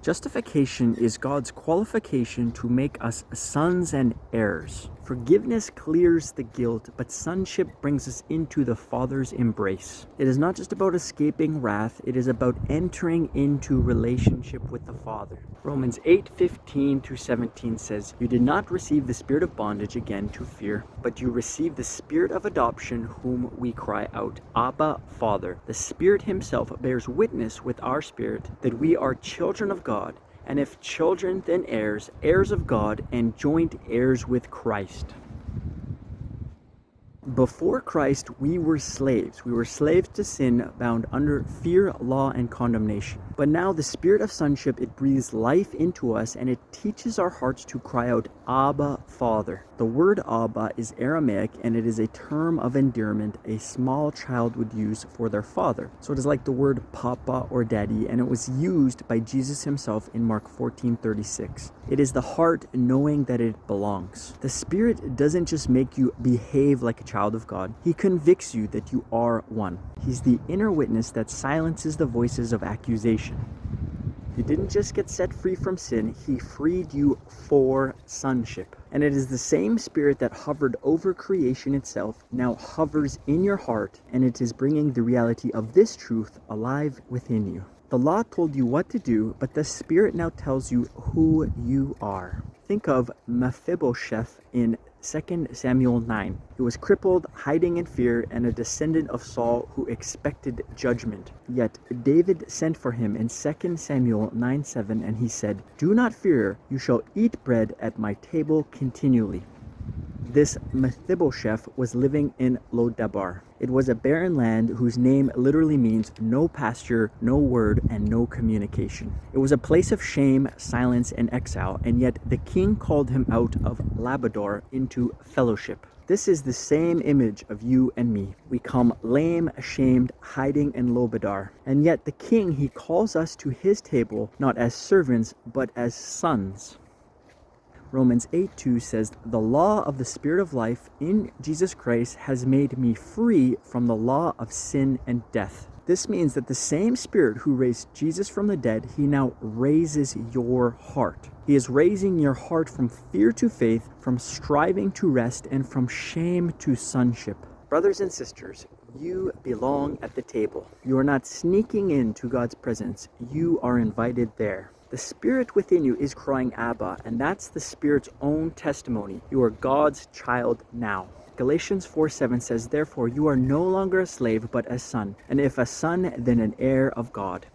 Justification is God's qualification to make us sons and heirs. Forgiveness clears the guilt, but sonship brings us into the Father's embrace. It is not just about escaping wrath, it is about entering into relationship with the Father. Romans 8:15-17 says, "You did not receive the spirit of bondage again to fear, but you received the spirit of adoption, whom we cry out, Abba, Father. The Spirit himself bears witness with our spirit that we are children of God. And if children, then heirs, heirs of God, and joint heirs with Christ." Before Christ, we were slaves. We were slaves to sin, bound under fear, law, and condemnation. But now the spirit of sonship, it breathes life into us, and it teaches our hearts to cry out, Abba, Father. The word Abba is Aramaic, and it is a term of endearment a small child would use for their father. So it is like the word Papa or Daddy, and it was used by Jesus himself in Mark 14:36. It is the heart knowing that it belongs. The Spirit doesn't just make you behave like a child of God. He convicts you that you are one. He's the inner witness that silences the voices of accusation. You didn't just get set free from sin, he freed you for sonship. And it is the same Spirit that hovered over creation itself now hovers in your heart, and it is bringing the reality of this truth alive within you. The law told you what to do, but the Spirit now tells you who you are. Think of Mephibosheth in 2 Samuel 9. He was crippled, hiding in fear, and a descendant of Saul who expected judgment. Yet David sent for him in 2 Samuel 9:7, and he said, "Do not fear, you shall eat bread at my table continually." This Mephibosheth was living in Lodabar. It was a barren land whose name literally means no pasture, no word, and no communication. It was a place of shame, silence, and exile, and yet the king called him out of Labrador into fellowship. This is the same image of you and me. We come lame, ashamed, hiding in Lodabar. And yet the king, he calls us to his table, not as servants, but as sons. Romans 8:2 says, "The law of the Spirit of life in Jesus Christ has made me free from the law of sin and death." This means that the same Spirit who raised Jesus from the dead, he now raises your heart. He is raising your heart from fear to faith, from striving to rest, and from shame to sonship. Brothers and sisters, you belong at the table. You are not sneaking into God's presence. You are invited there. The Spirit within you is crying Abba, and that's the Spirit's own testimony. You are God's child now. Galatians 4:7 says, "Therefore you are no longer a slave, but a son. And if a son, then an heir of God."